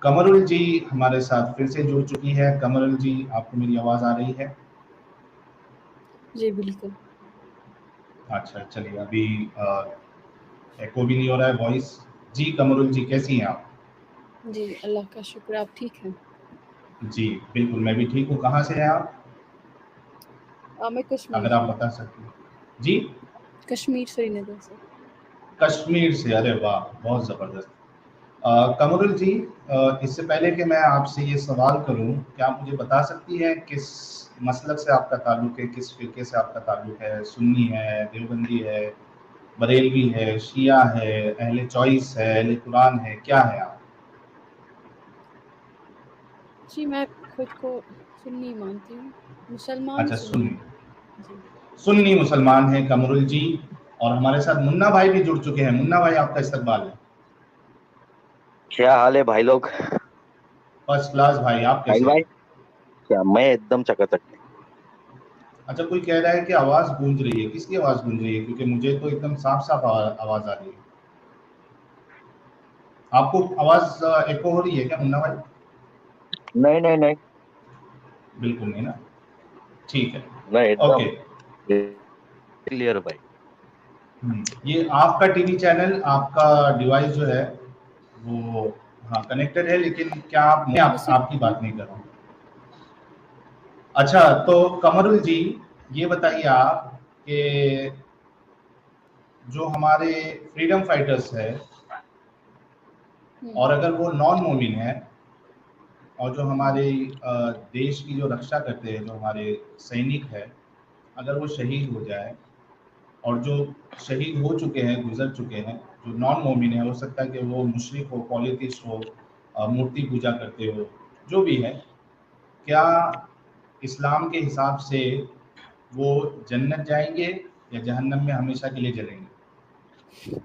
कमरुल जी हमारे साथ फिर से जुड़ चुकी है। कमरुल जी, आपको मेरी आवाज़ आ रही है? जी बिल्कुल। अच्छा, चलिए अभी एको भी नहीं हो रहा है वॉइस। जी कमरुल जी, कैसी हैं आप? जी अल्लाह का शुक्र, आप ठीक हैं? जी, बिल्कुल मैं भी ठीक हूँ। कहाँ से हैं आप? मैं कश्मीर अगर आप से। बता सकें। जी? कश्मीर श्रीनगर से। कश्मीर से, अरे वाह! बहुत ज़बरदस्त। कमरुल जी, इससे पहले कि मैं आपसे ये सवाल करूँ, क्या आप मुझे बता सकती हैं किस मसलक से आपका ताल्लुक है, किस फ़िरके से आपका ताल्लुक है? सुन्नी है, देवबंदी है, बरेलवी है, शिया है, अहले चॉइस है, अहले कुरान है, क्या है आप? जी मैं खुद को सुन्नी मानती हूँ, मुसलमान अच्छा, सुन्नी। सुन्नी। जी। सुन्नी मुसलमान हैं कमरुल जी। और हमारे साथ मुन्ना भाई भी जुड़ चुके हैं। मुन्ना भाई, आपका इस्तकबाल है। क्या हाल है भाई लोग? फर्स्ट क्लास भाई, आप साहिल कैसे भाई, हैं? क्या मैं एकदम चकाचक। अच्छा, कोई कह रहा है कि आवाज़ गूंज रही है। किसकी आवाज़ गूंज रही है? क्योंकि मुझे तो एकदम साफ-साफ आवाज़ आ रही है। आपको आवाज़ एको हो रही है क्या मुन्ना भाई? नहीं नहीं नहीं। बिल्कुल नहीं ना? ठीक है। नहीं, ओके। एकदम क्लियर भाई। ये आपका टीवी चैनल, आपका डिवाइस जो है वो, हाँ, कनेक्टेड है, लेकिन क्या मैं वैसे आपकी बात नहीं कर रहा हूँ। अच्छा, तो कमरुल जी, ये बताइए आप कि जो हमारे फ्रीडम फाइटर्स है, हम्म और अगर वो नॉन मोमिन है, और जो हमारे देश की जो रक्षा करते हैं, जो हमारे सैनिक है, अगर वो शहीद हो जाए, और जो शहीद हो चुके हैं, गुजर चुके हैं, जो नॉन मोमिन है, हो सकता है कि वो मुशरिक हो, पॉलिथिस्ट हो, मूर्ति पूजा करते हो, जो भी है, क्या इस्लाम के हिसाब से वो जन्नत जाएंगे या जहन्नम में हमेशा के लिए जलेंगे?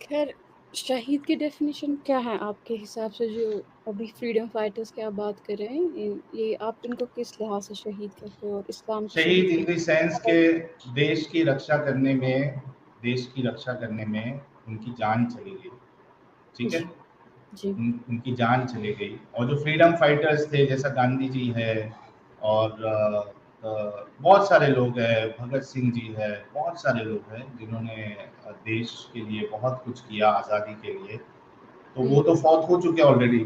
खैर, शहीद की डेफिनेशन क्या है आपके हिसाब से? जो अभी फ्रीडम फाइटर्स की आप बात कर रहे हैं, ये आप इनको किस लिहाज से शहीद कहते हो, और इस्लाम की शहीद शहीद इन द सेंस के देश की रक्षा करने में, देश की रक्षा करने में उनकी जान चली गई। ठीक है? जी जी उनकी जान चली गई। और जो फ्रीडम फाइटर्स थे, जैसा गांधी जी है, और बहुत सारे लोग हैं, भगत सिंह जी है, बहुत सारे लोग हैं जिन्होंने देश के लिए बहुत कुछ किया, आज़ादी के लिए। तो वो हम्म तो फौत हो चुके ऑलरेडी।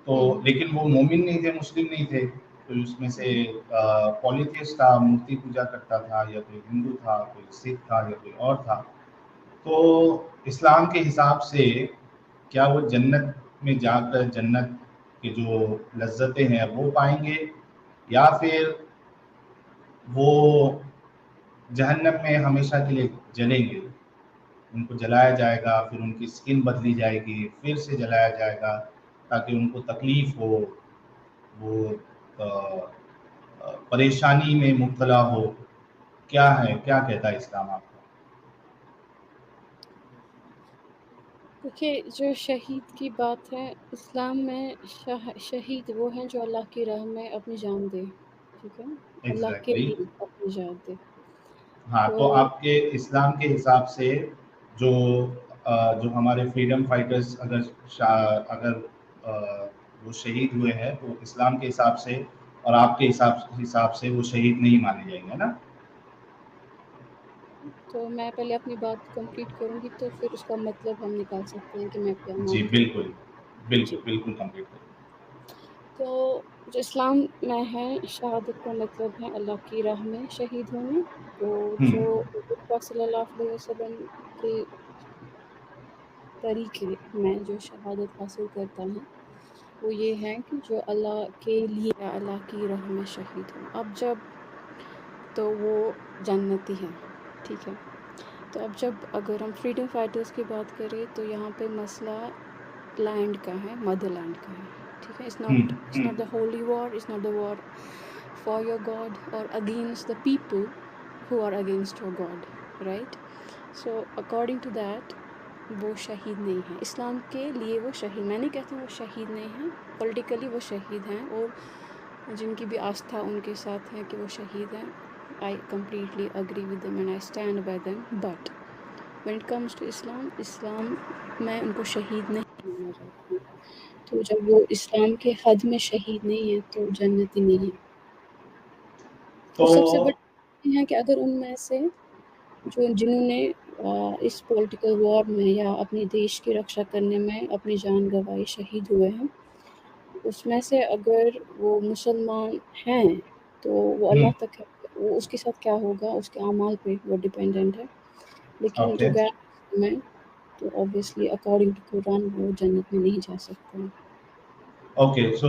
तो हम्म लेकिन वो मोमिन नहीं थे, मुस्लिम नहीं थे। कोई उसमें से पॉलीथियस्ट था, मूर्ति पूजा करता था, या कोई हिंदू था, कोई सिख था, या कोई और था। तो इस्लाम के हिसाब से क्या वो जन्नत में जाकर जन्नत की जो लज्जतें हैं वो पाएंगे, या फिर वो जहन्नम में हमेशा के लिए जलेंगे? उनको जलाया जाएगा, फिर उनकी स्किन बदली जाएगी, फिर से जलाया जाएगा, ताकि उनको तकलीफ हो, वो परेशानी में मुब्तला हो। क्या है, क्या कहता है इस्लाम आपको? देखिए, जो शहीद की बात है, इस्लाम में शहीद वो हैं जो अल्लाह की राह में अपनी जान दे। ठीक है, अल्लाह के एग्जैक्टली। लिए अपनी जान दे। हाँ, तो तो आपके इस्लाम के हिसाब से जो जो हमारे फ्रीडम फाइटर्स अगर वो शहीद हुए हैं, तो इस्लाम के हिसाब से और आपके हिसाब से वो शहीद नहीं माने जाएंगे ना? मैं पहले अपनी बात कंप्लीट करूंगी, तो फिर उसका मतलब हम निकाल सकते हैं कि मैं क्या जी मानती हूँ। बिल्कुल, बिल्कुल जी, बिल्कुल, कंप्लीट करें। तो जो इस्लाम में है, शहादत का मतलब है अल्लाह की राह में शहीद होना। तो जो हम्म। हुज़ूर पाक सल्लल्लाहु अलैहि वसल्लम के तरीके में जो शहादत हासिल करता है, वो ये है कि जो अल्लाह के लिए या अल्लाह की राह में शहीद हो। अब जब तो वो जन्नती है। ठीक है, तो अब जब अगर हम फ्रीडम फाइटर्स की बात करें, तो यहाँ पे मसला लैंड का है, मदरलैंड का है। ठीक है, it's not the holy war, it's not the war for your god और against the people who are against your god, right? So according to that वो शहीद नहीं है। इस्लाम के लिए वो शहीद, मैं नहीं कहती वो शहीद नहीं हैं, पॉलिटिकली वो शहीद हैं, और जिनकी भी आस्था उनके साथ है कि वो शहीद हैं, I completely agree with them and I stand by them. But when it comes to Islam, Islam में उनको शहीद नहीं माना जाता है। तो जब वो इस्लाम के हद में शहीद नहीं है तो जन्नती नहीं है। तो और सबसे बड़ी है कि अगर उनमें से जिन्होंने इस पॉलिटिकल वॉर में या अपने देश की रक्षा करने में अपनी जान गंवाई, शहीद हुए हैं, उसमें से अगर वो मुसलमान हैं तो वो अल्लाह तक है, वो उसके साथ क्या होगा उसके अमाल पे वो डिपेंडेंट है। लेकिन जो ओके गैर मुस्लिम है तो ऑब्वियसली अकॉर्डिंग टू कुरान वो जन्नत में नहीं जा सकते। ओके सो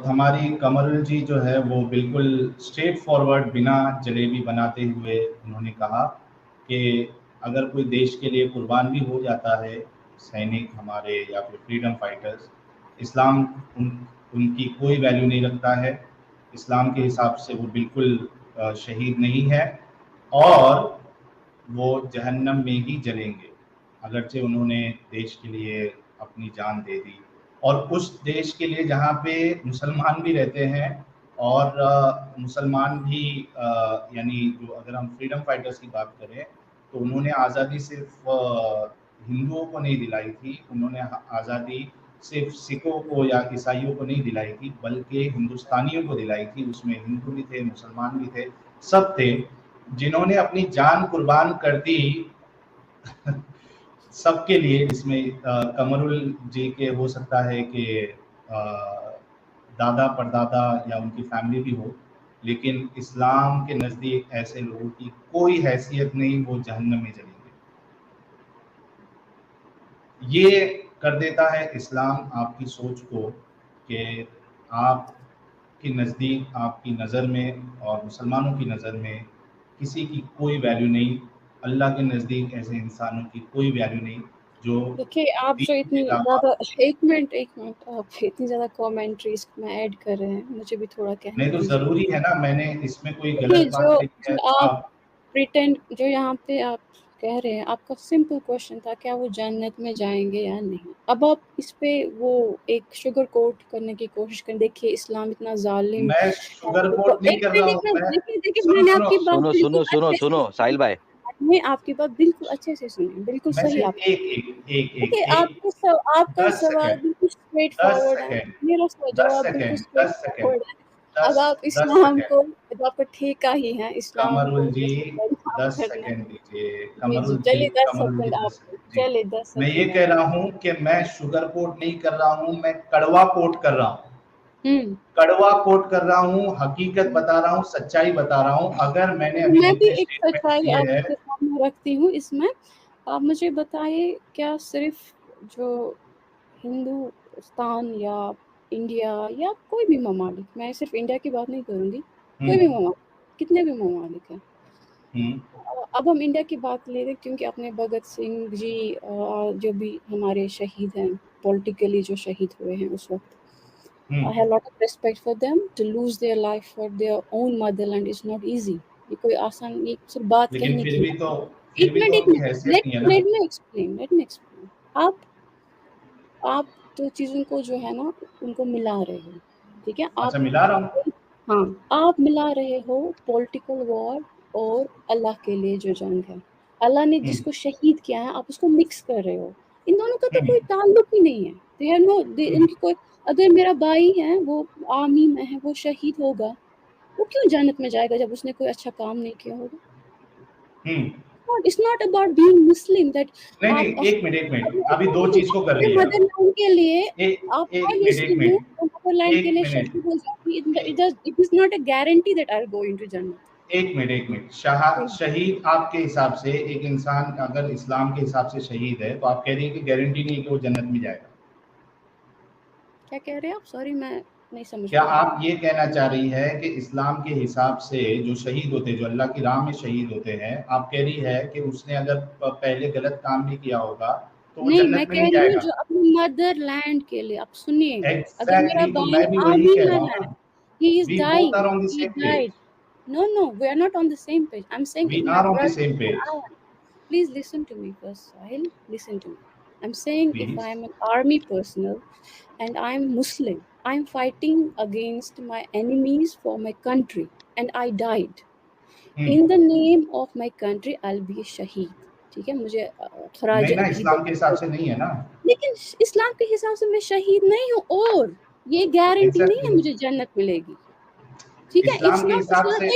हमारी कमरुल जी जो है वो बिल्कुल स्ट्रेट फॉरवर्ड बिना जलेबी बनाते हुए उन्होंने कहा कि अगर कोई देश के लिए कुर्बान भी हो जाता है, सैनिक हमारे या फिर फ्रीडम फाइटर्स, इस्लाम उनकी कोई वैल्यू नहीं रखता है। इस्लाम के हिसाब से वो बिल्कुल शहीद नहीं है और वो जहन्नम में ही जलेंगे, अगरचे उन्होंने देश के लिए अपनी जान दे दी, और उस देश के लिए जहाँ पे मुसलमान भी रहते हैं और मुसलमान भी यानी जो अगर हम फ्रीडम फाइटर्स की बात करें तो उन्होंने आज़ादी सिर्फ हिंदुओं को नहीं दिलाई थी, उन्होंने आज़ादी सिर्फ सिखों को या ईसाइयों को नहीं दिलाई थी बल्कि हिंदुस्तानियों को दिलाई थी। उसमें हिंदू भी थे, मुसलमान भी थे, सब थे जिन्होंने अपनी जान कुर्बान कर दी सबके लिए। इसमें कमरुल जी के हो सकता है कि दादा परदादा या उनकी फैमिली भी हो, लेकिन इस्लाम के नज़दीक ऐसे लोगों की कोई हैसियत नहीं, वो जहन्नम में जलेंगे। ये कर देता है इस्लाम आपकी सोच को कि आपके नज़दीक, आपकी नज़र में और मुसलमानों की नज़र में किसी की कोई वैल्यू नहीं, अल्लाह के नज़दीक ऐसे इंसानों की कोई वैल्यू नहीं जो देखिए आप जो दीन के इतनी अलावा। ज़्यादा एक मिनट आप इतनी ज़्यादा कमेंट्रीज में ऐड कर रहे हैं, मुझे भी थोड़ा कहने नहीं तो दीजिए। ज़रूरी है ना, मैंने इसमें कोई देखिए गलत बात जो कही है जो तो आप आप। प्रिटेंड जो यहाँ पे आप कह रहे हैं, आपका सिंपल क्वेश्चन था क्या वो जन्नत में जाएंगे या नहीं। अब आप इस पे वो एक शुगर कोट करने की कोशिश करें, देखिए इस्लाम इतना जालिम मैं शुगर कोट नहीं एक कर रहा मिनट हूँ, एक मिनट मैं देखिए देखिए सुनो मैंने सुनो आपकी बात सुनो बिल्कुल सुनो सुनो अच्छे से सुनो साहिल भाई, मैंने आपकी बात बिल्कुल अच्छे से सुनी, बिल्कुल मैं सही सिर्फ आपने। एक एक एक देखिए एक एक आपका 10 सवाल सेकंड, बिल्कुल स्ट्रेट 10 फॉरवर्ड है, सेकंड, मेरा 10 जवाब बिल्कुल सेकंड, स्ट्रेट 10 सेकंड, फॉरवर्ड है। अब 10 आप 10 इस्लाम सेकंड। को जब आपका ठेका ही है इस्लाम को कमरुल जी जैसे बदनाम 10 करना सेकंड दीजिए, जी जी कमरुल जी, चलिए 10 कमरुल जी सेकंड 10 आप सेकंड जी। चलिए 10 मैं ये सेकंड कह आप रहा हूँ कि मैं शुगर कोट नहीं कर रहा हूँ, मैं कड़वा कोट कर रहा हूँ, हम्म कड़वा कोट कर रहा हूँ, हकीकत बता रहा हूँ, सच्चाई बता रहा हूँ। अगर मैंने अभी मैं भी जितने एक स्टेटमेंट सच्चाई दिए हैं, आपके सामने रखती हूँ इसमें। आप मुझे बताइए क्या सिर्फ जो हिंदुस्तान या इंडिया या कोई भी ममालिक, मैं सिर्फ इंडिया की बात नहीं करूँगी, कोई भी हम्म ममालिक, कितने भी ममालिक हैं। हम्म अब हम इंडिया की बात ले रहे हैं क्योंकि अपने भगत सिंह जी जो भी हमारे शहीद हैं, पॉलिटिकली जो शहीद हुए हैं उस वक्त, I have a lot of respect for them. To lose their life for their own motherland is not easy. ये कोई आसान, ये सिर्फ बात लेकिन कहने की फिर भी तो एक उनकी मिनट हैसियत नहीं है ना। Let me explain. आप तो चीज़ों को जो है ना उनको मिला रहे हो, ठीक है। अच्छा, मिला रहा हूँ। हाँ आप मिला रहे हो पॉलिटिकल वॉर और अल्लाह के लिए जो जंग है, अल्लाह ने हम्म जिसको शहीद किया है आप उसको मिक्स कर रहे हो। इन दोनों का तो हम्म कोई ताल्लुक ही नहीं है। दे आर नो, हम्म उनकी कोई, अगर मेरा भाई है वो आर्मी में है, वो शहीद होगा, वो क्यों जन्नत में जाएगा जब उसने कोई अच्छा काम नहीं किया होगा। हम्म। It's not about being Muslim that नहीं आप नहीं, एक मिनट, अभी दो चीज को कर अपने रही है आप। मदरलैंड के लिए आप एक हर मिनट, एक मुस्लिम हूँ मिनट, तो मदरलैंड के एक लिए मिनट, शहीद हो जाती है। It is not a guarantee that I'll go into Jannah. एक मिनट, शहीद आपके हिसाब से एक इंसान अगर इस्लाम के हिसाब से शहीद है तो आप कह रही है कि गारंटी नहीं है कि वो जन्नत में जाएगा। क्या कह रहे हैं आप? सॉरी मैं नहीं समझ क्या पाई। आप ये कहना चाह रही है कि इस्लाम के हिसाब से जो शहीद होते हैं, जो अल्लाह की राह में शहीद होते हैं, आप कह रही है कि उसने अगर पहले गलत काम भी किया होगा तो वो नहीं, मैं जन्नत में कह नहीं रही हूँ जाएगा? जो अपने मदरलैंड के लिए, आप सुनिए, अगर मेरा एग्जैक्टली, तो भाई मैं भी वही आर्मी कह में रहा हूँ है, ना। he is we dying, both are on the he same page. died. No, we are not on the same page. I'm saying we if my are on the brother same or page. I am, please listen to me first, Sahil. Listen to me. I'm saying if please. I am an army personnel and I'm Muslim, I'm fighting against my enemies for my country and I died. In the name of my country, I'll be a shaheed. ठीक है, मुझे खराज नहीं ना, अकीदत, इस्लाम के हिसाब से नहीं है ना। लेकिन इस्लाम के हिसाब से मैं शहीद नहीं हूँ, और ये गारंटी नहीं है एग्जैक्टली मुझे जन्नत मिलेगी। ठीक है, इस्लाम के हिसाब इस्लाम से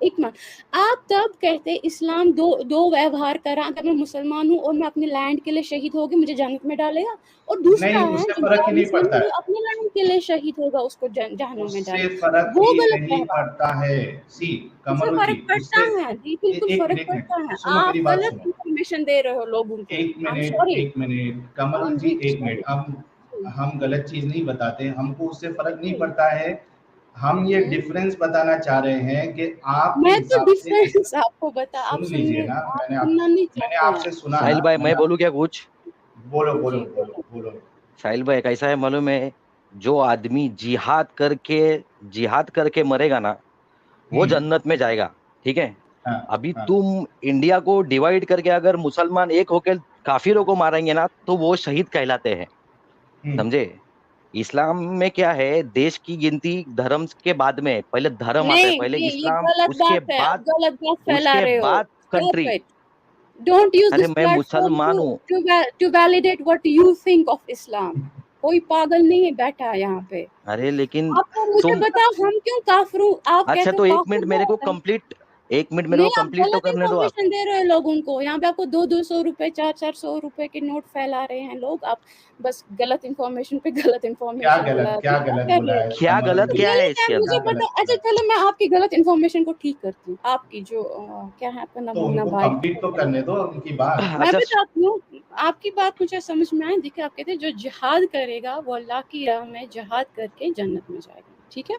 एक मिनट आप तब कहते इस्लाम दो व्यवहार करा, अगर मैं मुसलमान हूँ और मैं अपने लैंड के लिए शहीद होगी मुझे जन्नत में डालेगा, और दूसरा नहीं, है उससे जो फर्क ही नहीं मुस्लिम पड़ता है है, वो अपने लैंड के लिए शहीद होगा उसको जहन्नुम में उससे डालेगा, फर्क वो ही गलत नहीं व्यवहार। पड़ता है। सी उससे कमरुल जी, फर्क पड़ता उससे है जी, बिल्कुल एक फर्क मिनट, एक पड़ता है। मिनट सुनो, आप मेरी बात गलत सुनो, इंफॉर्मेशन दे रहे हो लोगों को। आई एम सॉरी, एक मिनट I Kamrul am ji, really एक मिनट। सॉरी। हम गलत चीज नहीं बताते, हमको उससे फर्क नहीं पड़ता है। हम ये हम्म। डिफरेंस बताना चाह रहे हैं कि आपके मैं तो हिसाब से डिफरेंस आपको बता, आप सुन लीजिए ना, सुनना नहीं मैंने चाहते हैं। आपसे सुना साहिल ना, भाई मैं बोलूँ क्या कुछ? बोलो बोलो जी बोलो बोलो। बोलो। साहिल भाई कैसा है मालूम है, जो आदमी जिहाद करके मरेगा ना वो हम्म। जन्नत में जाएगा। ठीक है, हाँ अभी हाँ। तुम इंडिया को डिवाइड करके अगर मुसलमान एक होकर काफिरों को मारेंगे ना तो वो शहीद कहलाते हैं, हम्म। समझे? इस्लाम में क्या है, देश की गिनती धर्म के बाद में है। पहले धर्म आता है, नहीं पहले नहीं, ये इस्लाम, गलत उसके बात है, आप बाद गलत बात फैला उसके रहे हो। बाद stop country. It. Don't use अरे दिस मैं प्लेटफॉर्म मुसलमान टू हूँ। To validate what you think of Islam. कोई पागल नहीं है बैठा है यहाँ पे। अरे लेकिन आपको मुझे तुम, बताओ हम क्यों काफिर हूँ, आप अच्छा कहते हो तो काफिर वो होता है। एक मिनट मेरे नहीं, को आप कंप्लीट तो गलत करने दो आप। इंफॉर्मेशन दे रहे हो लोगों को। यहाँ पे आपको 200 रुपए 400 रुपए के नोट फैला रहे हैं लोग, आप बस गलत इंफॉर्मेशन पे गलत इंफॉर्मेशन फैला क्या रहे गलत कर बोला रहे हो। है क्या कमरुल गलत, जी? क्या है गलत है, इसके मुझे अंदर? क्या पता। गलत अच्छा बोला है? चलो मैं आपकी गलत इंफॉर्मेशन को ठीक करती हूँ। आपकी जो क्या है आपका नाम, तो मुन्ना उनको भाई कंप्लीट तो है। करने दो उनकी बात। मैं अच्छा बताती हूँ, आपकी बात मुझे समझ में आई। देखिए आप कहते हैं जो जिहाद करेगा वो अल्लाह की राह में जिहाद करके जन्नत में जाएगा, ठीक है।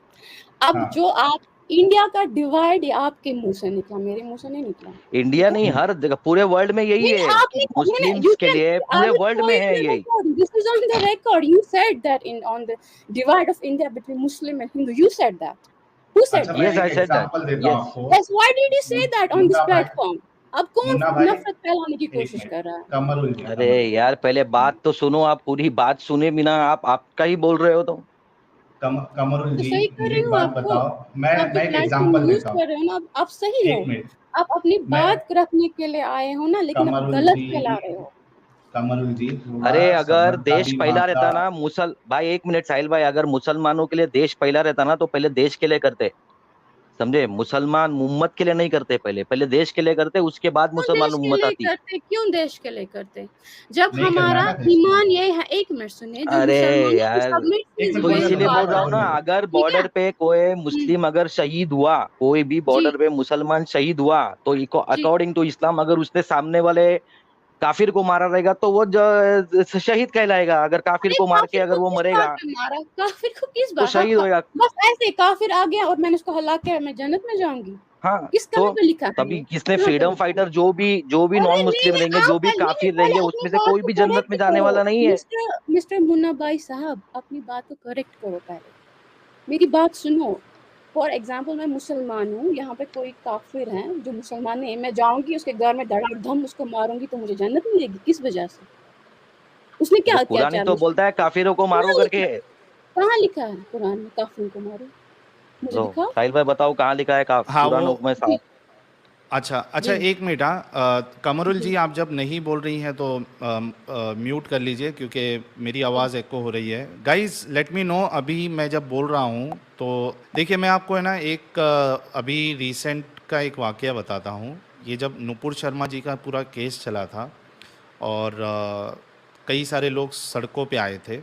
अब हाँ जो आप इंडिया का डिवाइड आपके मुंह से निकला, मेरे मुंह से नहीं निकला, इंडिया ठीक है। नहीं, हर जगह पूरे वर्ल्ड में यही नहीं है आपने कि मैंने मुस्लिम्स यू के कैन, लिए आई पूरे विल वर्ल्ड शो में यू है द यही। Record, this is on the record, you said that in on the divide of India between Muslim and Hindu, you said that, who said अच्छा, मैं that? Yes एक I said that. Example देता हूँ yes. आपको। Yes, why did you say that on this Munna भाई, platform? अब कौन मुन्ना भाई, नफरत फैलाने की एक कोशिश मिनट, कर रहा है? कमरुल जी, अरे कमरुल जी, यार पहले बात तो सुनो, आप पूरी बात सुने बिना आप आपका ही बोल रहे हो तो। कमरुल तो जी, सही कर मुझे रही एक हूँ बात आपको, बताओ। आप जो मैं एक प्लेटफॉर्म एग्जांपल यूज देता हूँ। कर रहे हो ना, आप सही हो, एक मिनट। आप अपनी मैं बात रखने के लिए आए हो ना, लेकिन आप कमरुल गलत जी, फैला रहे हो। कमरुल जी, थोड़ा अरे अगर सबर का देश भी पहला मात्रा। रहता ना, मुसल भाई एक मिनट साहिल भाई, अगर मुसलमानों के लिए देश पहला रहता ना तो पहले देश के लिए करते, समझे? मुसलमान उम्मत के लिए नहीं करते, पहले पहले देश के लिए करते, उसके बाद क्यों मुसलमान देश के उम्मत लिए आती। करते, क्यों देश के लिए करते? जब नहीं करना है हमारा ना देश के ईमान लिए। ये है, एक मिनट सुनिए, जो अरे मुसलमानों की यार, सबमिट एक फीस मिनट तो हुई बोलने है दो, इसीलिए बोल बोलने बाद रहा दो, हूँ ना, में, बोलने दो। अगर ठीक है। बॉर्डर पे कोई मुस्लिम अगर शहीद हुआ, कोई भी जी बॉर्डर पे मुसलमान शहीद हुआ, तो जी। अकॉर्डिंग टू इस्लाम अगर उसने सामने वाले काफिर को मारा रहेगा तो वो शहीद कहलाएगा। अगर काफिर अरे को मार के काफिर अगर को वो किस बात मरेगा पे मारा, काफिर को किस तो बात, शहीद होएगा। बस ऐसे काफिर आ गया और मैंने उसको हला के मैं जन्नत में जाऊंगी? हाँ किस कहाँ तो पे लिखा है तभी ये, किसने कहाँ पे फ्रीडम लिखा है? फाइटर, जो भी अरे नॉन नहीं मुस्लिम नहीं, रहेंगे, आप जो भी पहले नहीं नहीं, काफिर पहले रहेंगे, अपनी उसमें से बात कोई को भी जन्नत करेक्ट में जाने करो। वाला नहीं है। मिस्टर मिस्टर मुन्ना भाई साहब, अपनी बात को करेक्ट करो पहले, मेरी बात सुनो। फॉर एग्जाम्पल मैं मुसलमान हूँ, यहाँ पे कोई काफिर है जो मुसलमान नहीं है, मैं जाऊंगी उसके घर में धड़ाधम उसको मारूंगी तो मुझे जन्नत मिलेगी? किस वजह से? उसने अरे क्या कुरान ही अत्याचार तो मुझ पे बोलता है किया? काफिरों को मारो कहाँ करके। लिखा है, कहाँ लिखा है कुरान में काफिरों को मारो? मुझे लो दिखाओ। साहिल भाई बताओ कहाँ लिखा है का हाँ वो, कुरान में जी साफ। अच्छा अच्छा, जी एक मिनट। हाँ, कमरुल जी जी, आप जब नहीं बोल रही हैं तो म्यूट कर लीजिए क्योंकि मेरी जी आवाज़ एको हो रही है। गाइस लेट मी नो, अभी मैं जब बोल रहा हूँ तो देखिए, मैं आपको है ना एक अभी रिसेंट का एक वाकया बताता हूँ। ये जब नुपुर शर्मा जी का पूरा केस चला था और कई सारे लोग सड़कों पे आए थे,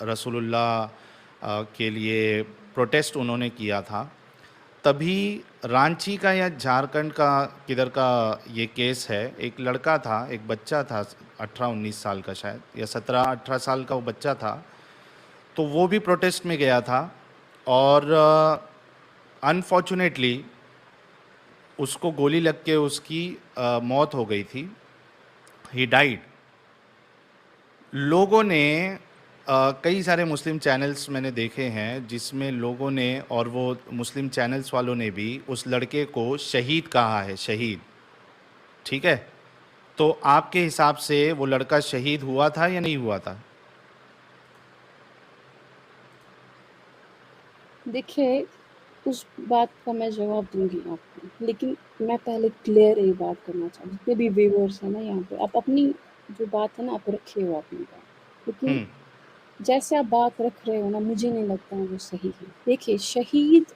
रसूलुल्लाह के लिए प्रोटेस्ट उन्होंने किया था, तभी रांची का या झारखंड का किधर का ये केस है। एक लड़का था, एक बच्चा था, 18-19 साल का शायद, या 17-18 साल का वो बच्चा था, तो वो भी प्रोटेस्ट में गया था और अनफॉर्चुनेटली उसको गोली लग के उसकी मौत हो गई थी। He died. लोगों ने कई सारे मुस्लिम चैनल्स मैंने देखे हैं जिसमें लोगों ने, और वो मुस्लिम चैनल्स वालों ने भी उस लड़के को शहीद कहा है, शहीद। ठीक है, तो आपके हिसाब से वो लड़का शहीद हुआ था या नहीं हुआ था? देखिए, उस बात का मैं जवाब दूंगी आपको, लेकिन मैं पहले क्लियर एक बात करना चाहूँ, जितने भी व्यूअर्स हैं ना यहाँ पे, आप अपनी जो बात है ना आप रखे हो अपनी बात, लेकिन हम्म जैसे आप बात रख रहे हो ना मुझे नहीं लगता वो सही है। देखिए शहीद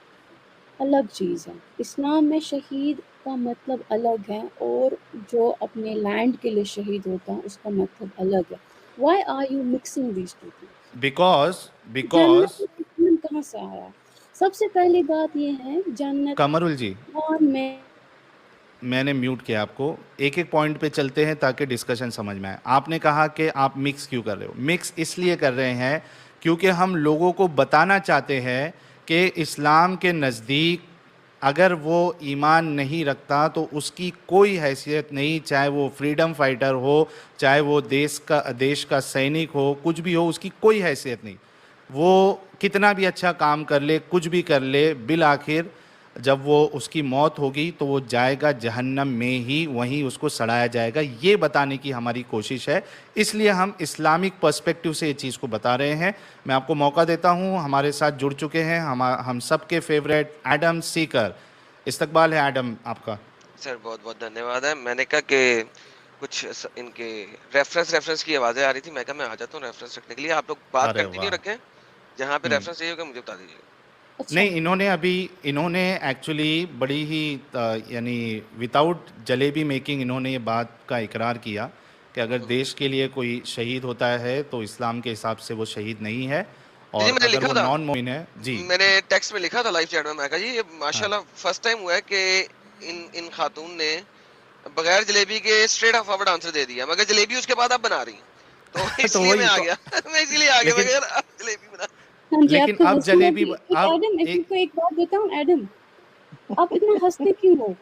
अलग चीज़ है, इस्लाम में शहीद का मतलब अलग है और जो अपने लैंड के लिए शहीद होता है उसका मतलब अलग है। Why are you mixing these two things? Because जन्नत बिकॉज में जहन्नम कहाँ से आया? सबसे पहली बात ये है जन्नत कमरुल जी, कुरान में मैंने म्यूट किया आपको। एक एक पॉइंट पे चलते हैं ताकि डिस्कशन समझ में आए। आपने कहा कि आप मिक्स क्यों कर रहे हो? मिक्स इसलिए कर रहे हैं क्योंकि हम लोगों को बताना चाहते हैं कि इस्लाम के नज़दीक अगर वो ईमान नहीं रखता तो उसकी कोई हैसियत नहीं, चाहे वो फ्रीडम फाइटर हो, चाहे वो देश का सैनिक हो, कुछ भी हो, उसकी कोई हैसियत नहीं। वो कितना भी अच्छा काम कर ले, कुछ भी कर ले, बिल आखिर जब वो उसकी मौत होगी तो वो जाएगा जहन्नम में ही, वहीं उसको सड़ाया जाएगा। ये बताने की हमारी कोशिश है, इसलिए हम इस्लामिक पर्सपेक्टिव से ये चीज़ को बता रहे हैं। मैं आपको मौका देता हूँ, हमारे साथ जुड़ चुके हैं हम सबके फेवरेट एडम सीकर। इस्तकबाल है एडम आपका। सर बहुत बहुत धन्यवाद है। मैंने कहा कि इनके रेफरेंस की आवाजें आ रही थी, मैं कहा मैं आ जाता हूँ रेफरेंस रखने के लिए। आप लोग बात अरे कंटिन्यू वाह। रखें, जहाँ पे हम्म रेफरेंस चाहिए होगा मुझे बता दीजिएगा। अच्छा नहीं, इन्होंने एक्चुअली बड़ी ही यानी विदाउट जलेबी मेकिंग इन्होंने ये बात का इकरार किया कि अगर देश के लिए कोई शहीद होता है तो इस्लाम के हिसाब से वो शहीद नहीं है, जी और मैंने अगर लिखा वो था, नॉन मोमिन है। जी मैंने टेक्स्ट में लिखा था लाइव चैट में। मैं कहा जी ये हाँ। माशाल्लाह फर्स्ट टाइम हुआ है कि इन खातून ने बगैर जलेबी के स्ट्रेट ऑफ फॉरवर्ड आंसर दे दिया, मगर जलेबी उसके बाद आप बना रही हैं, तो तो इसलिए मैं वही आ तो, गया मैं इसीलिए आ गया, लेकिन मगर आप जलेबी बना। हाँ जी, लेकिन आपको अब हंसी जलेबी लगी। अब एडम एक आपको एक बात बताऊं एडम, आप इतना हंसते क्यों हो?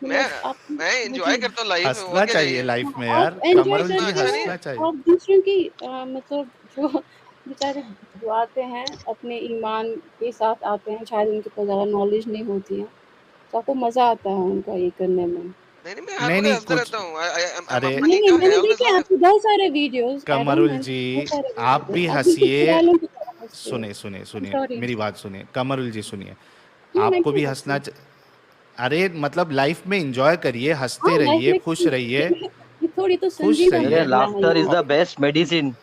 मैं मतलब आप मैं एंजॉय मुझे करता हूँ लाइफ में, और हंसना क्या चाहिए चाहिए। लाइफ में हाँ, यार, आप एंजॉय कमरुल जी हंसना अच्छा करते नहीं हैं, है। हंसना चाहिए। आप दूसरों की मतलब जो बेचारे जो आते हैं अपने ईमान के साथ आते हैं, शायद उनके पास ज़्यादा नॉलेज नहीं होती है, तो आपको मज़ा आता है उनका ये करने में। नहीं मैं हर नहीं वक्त नहीं हंसता कुछ, रहता हूँ। आई एम अ अरे फनी नहीं, मैंने गाय, एज देखे लॉन्ग आपके बहुत सारे वीडियोस एडम, कमरुल मैंने जी बहुत सारे आप वीडियोस भी देखे। आप बिल्कुल हंसिए। चुड़ैलों की तरह हंसते हो। सुने सुने आई एम सुनिए, सॉरी। मेरी बात सुनिए, कमरुल जी सुनिए। क्यों, मैं आपको क्यों भी हंसूँ? अरे मतलब लाइफ में एंजॉय करिए, हाँ, हंसते लाइफ रहिए, में खुश रहिए, ये थोड़ी तो खुश संजीदा अरे रहिए। मामला है लाफ्टर ये। Is the best medicine.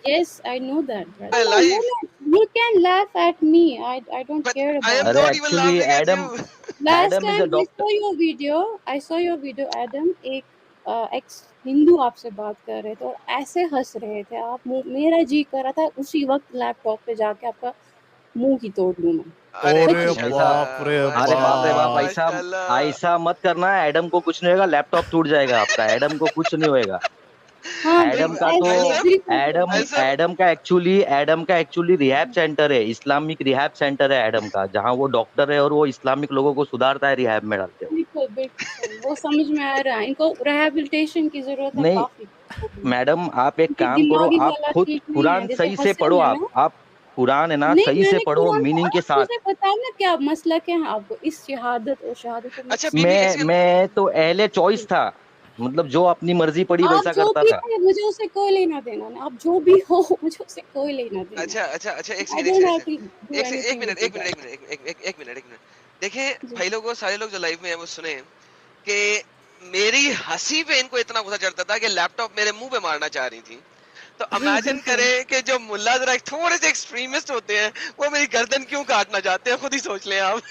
Yes, I know that, brother. No, no, life, no. You can laugh at me. I don't but care I am about अरे it. Not even actually laughing at Adam, you. Last Adam is a time doctor. I saw your video, Adam. एक x Hindu आपसे बात कर रहे थे और ऐसे हंस रहे थे आप, मेरा जी कर रहा था उसी वक्त लैपटॉप पे जाके आपका मुंह ही तोड़ लूं मैं। अरे अरे सच्ची। ऐसा, बाप रे माशाल्लाह अरे बाप रे बाप, माशाल्लाह बाप। ऐसा माशाल्लाह। ऐसा मत करना। एडम को कुछ नहीं होएगा, लैपटॉप टूट जाएगा आपका, एडम को कुछ नहीं होएगा। हाँ, एडम का तो, ऐसे ऐसा बिल्कुल। ऐसा एडम का एक्चुअली रिहैब सेंटर है, इस्लामिक रिहैब सेंटर है एडम का, जहाँ वो डॉक्टर है और वो इस्लामिक लोगों को सुधारता है, रिहैब में डालते हो। बिल्कुल बिल्कुल सही, वो समझ में आ रहा है। इनको रिहैबिलिटेशन की जरूरत है नहीं काफी। मैडम, आप एक उनकी काम करो, दिमागी आप हालत खुद ठीक नहीं है, कुरान जैसे सही से हसन पढ़ो। है ना। आप कुरान है ना, नहीं, सही से मैंने पढ़ो कुरान मीनिंग के आप साथ। मुझे बताओ ना क्या मसला क्या है आपको इस शहादत और शहादत को अच्छा मिक्स बीबी क्यों एक सेकंड। मैं तो अहले चॉइस था, मतलब जो अपनी मर्जी पड़ी आप वैसा जो करता भी था। है मुझे उससे कोई लेना देना नहीं, आप जो भी हो मुझे उससे कोई लेना देना अच्छा अच्छा अच्छा एक आई सेकंड एक don't second have to do एक एनीथिंग मिनट विद एक मिनट दैट। एक मिनट एक मिनट एक मिनट। देखिए जी भाई लोगों, सारे लोग जो लाइव में है वो सुने कि मेरी हंसी पे इनको इतना गुस्सा चढ़ता था कि लैपटॉप मेरे मुंह पे मारना चाह रही थी। तो इमेजिन बिल्कुल। करें कि जो मुल्ला जरा थोड़े से एक्सट्रीमिस्ट होते हैं वो मेरी गर्दन क्यों काटना चाहते हैं, खुद ही सोच लें आप।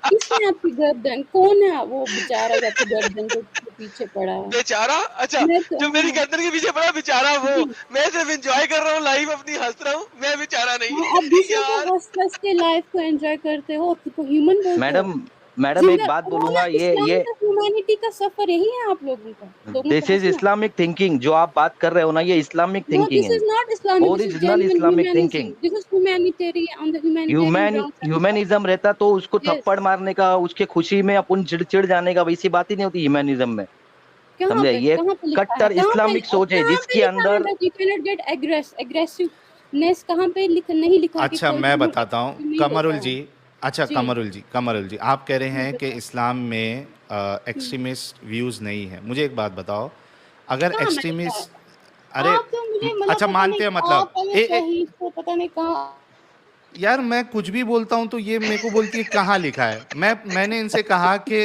किसने आपकी गर्दन, कौन है वो बेचारा जो आपकी गर्दन के पीछे पड़ा है? बेचारा, अच्छा मैं तो जो मेरी हाँ गर्दन के पीछे पड़ा बेचारा वो, जी मैं सिर्फ एंजॉय कर रहा हूँ लाइव, अपनी हंस रहा हूँ, मैं बेचारा हाँ, नहीं। आप दूसरों को यार हंस हंस के लाइफ को एंजॉय करते हो, खुद को ह्यूमन बोलते हो। मैडम, मैडम एक जिंदा बात पुराना बोलूंगा, इस्लाम ये का ह्यूमैनिटी का सफर यही है आप लोगों का, लोगों दिस को इज हंसना। इस्लामिक थिंकिंग, जो आप बात कर रहे हो ना, ये इस्लामिक No, थिंकिंग this है, is not Islamic. This is original genuine Islamic humanism. Thinking. This is humanitarian on the humanitarian grounds. Humanism रहता तो उसको Yes. थप्पड़ मारने का, उसके खुशी में अपन चिड़ जाने का वैसी बात ही नहीं होती ह्यूमैनिज्म में। समझे, ये कहाँ पे लिखा है? कट्टर इस्लामिक सोच है कहाँ पे जिसके लिखा है अंदर। that you cannot get aggressiveness? कहाँ पे नहीं लिखा कि अच्छा कोई मैं ह्यूमन बताता हूँ नहीं होता कमरुल है। जी। अच्छा जी कमरुल जी आप कह रहे जी हैं कि बताओ। इस्लाम में हम्म, एक्सट्रीमिस्ट व्यूज़ नहीं है। मुझे एक बात बताओ, अगर कहाँ मैंने कहा है? एक्सट्रीमिस्ट, अरे आप तो मुझे मतलब अच्छा पता नहीं मानते हैं, कहाँ मतलब पहले शहीद को पता नहीं कहाँ। यार मैं कुछ भी बोलता हूँ तो ये मेरे को बोलती है कहाँ लिखा है। मैंने इनसे कहा कि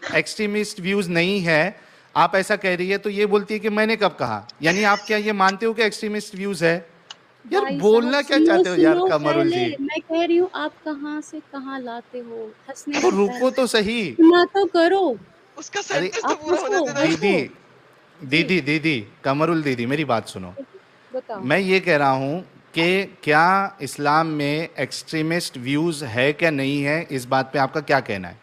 एक्सट्रीमिस्ट व्यूज़ नहीं है, आप ऐसा कह रही है तो ये बोलती है कि मैंने कब कहा, यानी आप क्या ये मानते हो कि एक्सट्रीमिस्ट व्यूज है? यार भाई बोलना साहब क्या सुनो चाहते हो यार सुनो, कमरुल पहले जी? मैं कह रही हूँ आप कहाँ से कहाँ लाते हो, हंसने तो से रुको पहले तो सही। सुना तो करो। उसका अरे सेंटेंस तो आप पूरा होने हंसो देना। दीदी, हंसो जी, दीदी कमरुल दीदी मेरी बात सुनो। बताओ। मैं ये कह रहा हूँ कि क्या इस्लाम में एक्सट्रीमिस्ट व्यूज है क्या नहीं है, इस बात पे आपका क्या कहना है?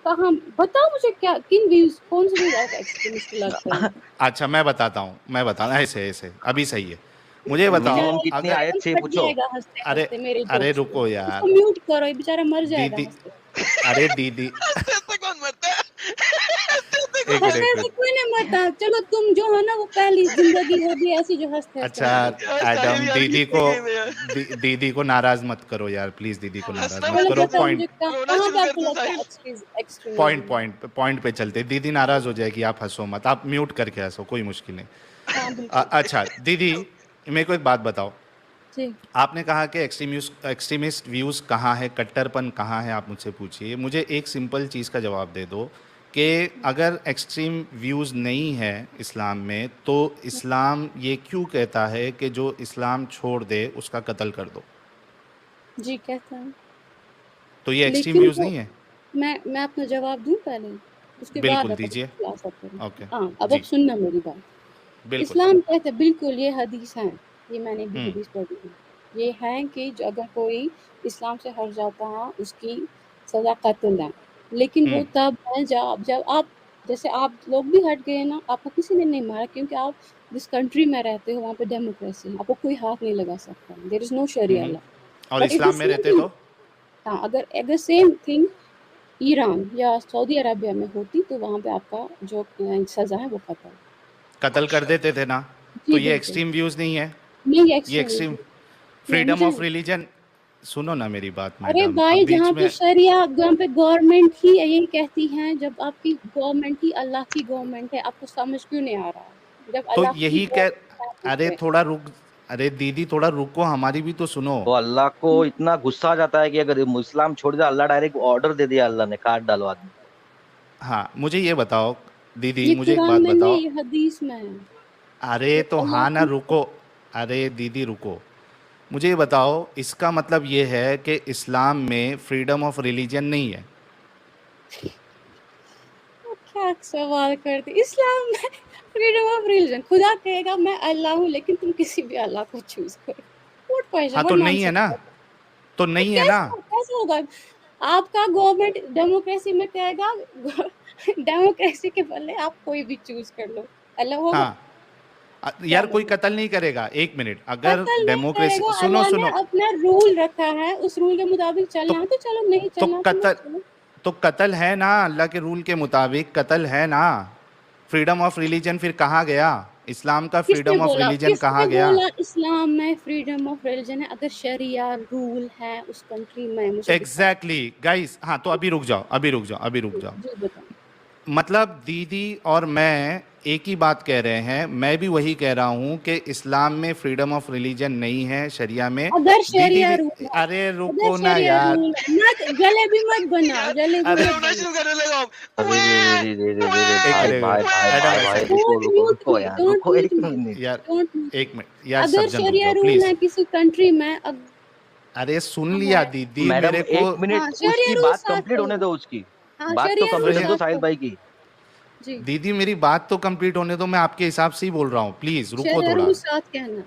कहाँ बताओ मुझे, क्या किन व्यूज, कौन से व्यूज आपको एक्सट्रीमिस्ट लगते हैं? अच्छा मैं बताता हूँ, मैं बताना ऐसे ऐसे अभी सही है। मुझे बताओ मिनिमम बेचारा कितनी अगर, आयत छह फट पूछो। जाएगा हंसते अरे हंसते मेरे अरे जोक्स पे। रुको उसको यार म्यूट करो, ये बेचारा मर जाएगा दीदी, हंसते। अरे दीदी हंसते हंसते कौन मरता है? हंसते हंसते कौन एक मिनट हंसते एक हंसते मिनट। कोई नहीं मरता। चलो तुम जो हो ना, वो पहली जिंदगी होगी ऐसी जो हंसते हंसते अच्छा मरोगे। यार साहिल एडम, यार दीदी कितने को गेम है यार। दीदी को नाराज मत करो यार प्लीज, दीदी को हाँ, नाराज हंसना मत बंद चलो कर करो। दे, बताओ पॉइंट मुझे रोना कहाँ शुरू पे कर आपको दे लगता साहिल। है पॉइंट एक्सट्रीमिज्म? पॉइंट पॉइंट पे चलते, दीदी नाराज हो जाएगी, आप हंसो मत, आप म्यूट करके हंसो, कोई मुश्किल नहीं। हाँ बिल्कुल अच्छा दीदी मेरे को एक बात बताओ, जी। आपने कहा कि एक्सट्रीमिस्ट व्यूज़ कहाँ है, कट्टरपन कहाँ है, आप मुझसे पूछिए। मुझे एक सिंपल चीज़ का जवाब दे दो कि अगर एक्सट्रीम व्यूज़ नहीं है इस्लाम में, तो इस्लाम ये क्यों कहता है कि जो इस्लाम छोड़ दे उसका कत्ल कर दो? जी कहता है, तो ये एक्सट्रीम लेकिन व्यूज़ वो नहीं है? मैं अपना जवाब दूं पहले, उसके बाद बिल्कुल आप अपना दीजिए। खुलासा करें। ओके। हाँ, अब जी सुनना मेरी बात। बिल्कुल। इस्लाम कहते हैं, बिल्कुल ये हदीस है, ये मैंने भी हम्म हदीस पढ़ी है। ये है कि जो अगर कोई इस्लाम से हट जाता है उसकी सजा कत्ल है। लेकिन वो हम्म तब है जब जब आप, जैसे आप लोग भी हट गए ना, आपको किसी ने नहीं मारा क्योंकि आप जिस कंट्री में रहते हो वहाँ पे डेमोक्रेसी है, आपको कोई हाथ नहीं लगा सकता। There is no sharia hmm. Law. और बट इफ द इस्लाम में सेम रहते थिंग, तो? हाँ, अगर सेम थिंग ईरान या सऊदी अरबिया में होती तो वहाँ पे आपका जो सजा है वो कत्ल। कत्ल कर देते थे ना? तो जी ये बिल्कुल। एक्सट्रीम व्यूज़ नहीं है? नहीं ये एक्सट्रीमिज्म एक्सट्रीम नहीं, फ्रीडम मुझे ऑफ नहीं। रिलीजन, सुनो ना मेरी बात अरे मैडम, अब भाई, बीच जहाँ पे में। शरिया, जहाँ पे गवर्नमेंट ही यही कहती है, जब आपकी गवर्नमेंट ही अल्लाह की गवर्नमेंट है, आपको समझ क्यों नहीं आ रहा है? जब तो अल्लाह की यही कह, गवर्नमेंट है वहाँ अरे पे। थोड़ा रुक, अरे दीदी थोड़ा रुको, हमारी भी तो सुनो। वो अल्लाह को इतना गुस्सा आ जाता है कि अगर इस्लाम छोड़ दिया, अल्लाह डायरेक्ट ऑर्डर दे दिया, अल्लाह ने काट डालो आदमी को। हाँ मुझे ये बताओ दीदी, ये मुझे एक कुरान बात में बताओ। नहीं, ये हदीस में है। अरे जब तो अल्लाह हाँ ना, की, रुको। अरे दीदी रुको, मुझे ये बताओ, इसका मतलब ये है कि इस्लाम में फ्रीडम ऑफ रिलीजन नहीं है? क्या सवाल करते, इस्लाम में फ्रीडम ऑफ रिलीजन, खुदा कहेगा मैं अल्लाह हूँ लेकिन तुम किसी भी अल्लाह को चूज करो। व्हाट क्वेश्चन, हाँ व्हाट तो नहीं है ना, नॉनसेंस। तो तो नहीं है ना। कैसे कैसे होगा? आपका गवर्नमेंट डेमोक्रेसी में कहेगा डेमोक्रेसी के बदले आप कोई भी चूज कर लो, अल्लाह होगा? हाँ क्या यार कोई मतलब? कत्ल नहीं करेगा, एक मिनट, अगर कत्ल नहीं डेमोक्रेसी, करेगा, सुनो अल्लाह ने सुनो, अपना रूल रखा है, उस रूल के मुताबिक तो चलना है तो चलो, नहीं तो चलना तो मत कत्ल, चलो। तो कत्ल है ना, अल्लाह के रूल के मुताबिक कत्ल है ना। फ्रीडम ऑफ रिलीजन फिर कहाँ गया? इस्लाम का फ्रीडम ऑफ रिलीजन कहाँ किसने गया? बोला इस्लाम में फ्रीडम ऑफ रिलीजन है? अगर शरिया रूल है उस कंट्री में, मुझे बताओ। एग्जैक्टली गाइस, हाँ तो अभी रुक जाओ, अभी रुक जाओ, अभी रुक जाओ। जी बताओ। मतलब दीदी और मैं एक ही बात कह रहे हैं, मैं भी वही कह रहा हूँ कि इस्लाम में फ्रीडम ऑफ रिलीजन नहीं है, शरिया में। अगर दीदी शरिया भी, रूल है, अरे अगर रुको ना शरिया यार। रूल है, मत जलेबी मत बनाओ, यार जलेबी अरे मत रोना बनाओ। शुरू करने लगा हूँ। अरे दे दे दे दे दे एक भाई मिनट, भाई भाई एडम भाई ऐसे, भाई, रुको डोंट रुको म्यूट रुको मी, यार, डोंट रुको म्यूट एक मी, मिनट। यार डोंट म्यूट एक मी। मिनट यार, अगर सज्जन रुक शरिया जाओ रूल प्लीज। है किसी कंट्री में, अरे सुन है, लिया दीदी मैडम मेरे को। एक हाँ मिनट, शरिया उसकी रूल बात साथ कंप्लीट होने चलो। दो, उसकी हाँ बात तो शरिया तो रूल कंप्लीट होने यार दो साथ साहिल चलो। भाई की। जी, दीदी मेरी बात तो कंप्लीट होने दो, मैं आपके हिसाब से ही बोल रहा हूँ, प्लीज रुको शरिया थोड़ा। रूल साथ कहना।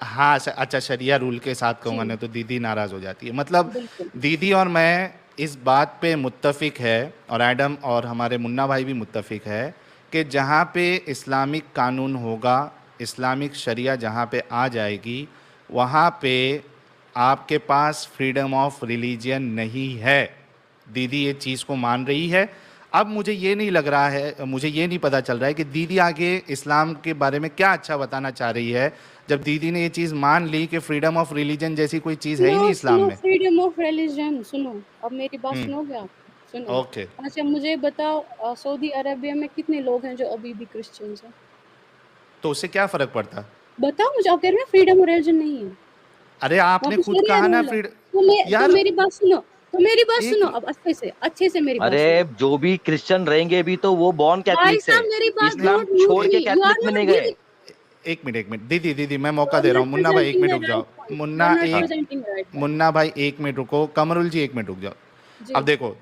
हाँ अच्छा, शरिया रूल के साथ जी कहूँगा नहीं तो दीदी नाराज हो जाती है। मतलब बिल्कुल। दीदी और मैं इस बात पे मुत्तफिक है, और एडम और हमारे मुन्ना भाई भी मुत्तफिक है कि जहाँ पे इस्लामिक कानून होगा, इस्लामिक शरिया जहाँ पे आ जाएगी, वहाँ पे आपके पास फ्रीडम ऑफ रिलीजन नहीं है। दीदी ये चीज़ को मान रही है। अब मुझे ये नहीं लग रहा है, मुझे ये नहीं पता चल रहा है कि दीदी आगे इस्लाम के बारे में क्या अच्छा बताना चाह रही है, जब दीदी ने ये चीज़ मान ली कि फ्रीडम ऑफ रिलीजन जैसी कोई चीज़ है ही सुनो नहीं इस्लाम सुनो, में। फ्रीडम ऑफ रिलीजन सुनो, अब मेरी बात हम्म। सुनोगे आप? सुनो। ओके। अच्छा मुझे बताओ, सऊदी अरबिया में कितने लोग हैं जो अभी भी क्रिश्चियंस हैं? तो उससे क्या फ़र्क पड़ता? बताओ मुझे, आप कह रहे हो फ्रीडम ऑफ रिलीजन नहीं है, अरे वहाँ आपने पे खुद शरिया कहा ना रूल है। फ्रीडम। तो यार मेरी बात सुनो, तो मेरी बात एक- सुनो अब अच्छे से मेरी बात अरे सुनो। जो भी क्रिश्चियन रहेंगे भी तो वो बॉर्न भाई कैथलिक से, साहब मेरी बात इस्लाम don't mute छोड़ के me. You are कैथलिक में not नहीं गए। giving. एक मिनट दीदी मैं मौका You are दे रहा not हूँ। मुन्ना भाई एक presenting मिनट the रुक right जाओ। point. You are Munna not एक presenting the right point. Munna भाई एक मिनट रुको। कमरुल जी एक मिनट रुक जाओ। जी अब देखो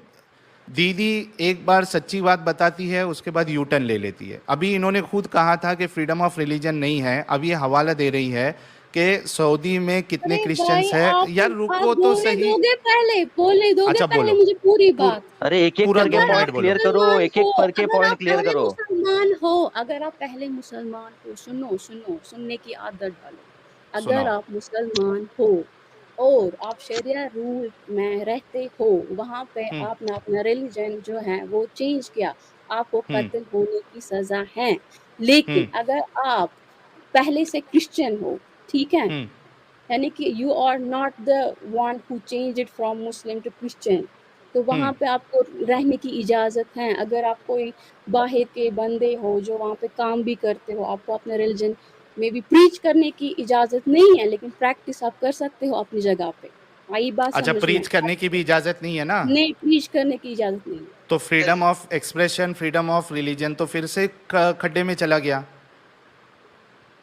दीदी एक बार सच्ची बात बताती है, उसके बाद यू टर्न ले लेती है। अभी इन्होंने खुद कहा था कि फ्रीडम ऑफ रिलीजन नहीं है, अब ये हवाला दे रही है कि सऊदी में कितने अरे क्रिश्चियंस भाई है। यार आप रुको तो बोलने सही। दोगे अच्छा पहले बोलो। मुझे पूरी पूर, बात। अरे एक एक पूरा करके 2 अगर मिनट आप पॉइंट बोलो। क्लियर करो, मुसलमान एक हो, एक करके अगर पॉइंट आप क्लियर पहले करो। मुसलमान हो, अगर आप पहले मुसलमान हो, सुनो सुनने की आदत डालो। अगर सुनाओ। आप मुसलमान हो और आप शरिया रूल में रहते हो, वहां पे हम्म आपने अपना रिलीजन जो है वो चेंज किया, आपको हम्म कत्ल होने की सजा है। लेकिन हम्म अगर आप पहले से क्रिश्चियन हो, ठीक है, हम्म यानी कि you are not the one who change it from Muslim to Christian, तो वहाँ हम्म पे आपको रहने की इजाज़त है। अगर आप कोई बाहर के बंदे हो जो वहाँ पे काम भी करते हो, आपको अपने रिलीजन में भी प्रीच करने की इजाज़त नहीं है, लेकिन प्रैक्टिस आप कर सकते हो अपनी जगह पे। आई बात अच्छा, समझ में? प्रीच करने की भी इजाजत नहीं है ना? नहीं, प्रीच करने की इजाज़त नहीं है। तो freedom of expression, freedom of religion तो फिर से खड्डे में चला गया।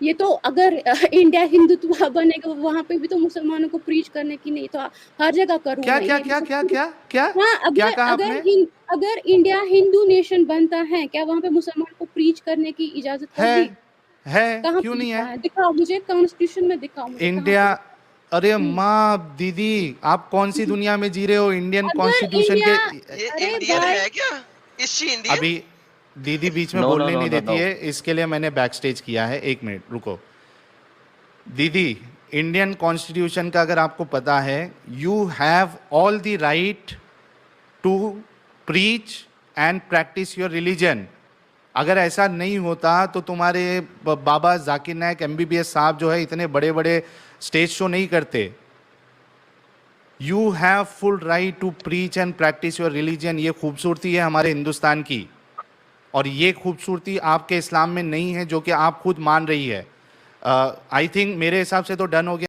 ये तो अगर इंडिया हिंदुत्व बनेगा, वहाँ पे भी तो मुसलमानों को प्रीच करने की नहीं, तो हर जगह करूँ क्या मैं क्या ये भी क्या तो क्या क्या क्या हाँ, क्या कहा आपने? अगर इंडिया हिंदू नेशन बनता है, क्या वहाँ पे मुसलमान को प्रीच करने की इजाजत है होगी? है कहाँ क्यों पे नहीं लिखा है? है? दिखाओ मुझे, कॉन्स्टिट्यूशन में दिखाओ मुझे कहाँ इंडिया, पे लिखा अरे है? माँ दीदी आप कौन सी दुनिया में जी रहे हो? इंडियन अगर कॉन्स्टिट्यूशन इंडिया, के ये अरे इंडियन भाई है क्या? Is she Indian? अभी दीदी बीच में नो नो बोलने नो नहीं नो देती नो। है, इसके लिए मैंने बैक स्टेज किया है। एक मिनट रुको दीदी। इंडियन कॉन्स्टिट्यूशन का अगर आपको पता है, you have all the right to preach and practise your religion. अगर ऐसा नहीं होता तो तुम्हारे बाबा जाकिर नायक MBBS साहब जो है इतने बड़े बड़े स्टेज शो नहीं करते। You have full right to preach and practise your religion. ये खूबसूरती है हमारे हिंदुस्तान की, और ये खूबसूरती आपके इस्लाम में नहीं है, जो कि आप खुद मान रही है। आई थिंक मेरे हिसाब से तो डन हो गया।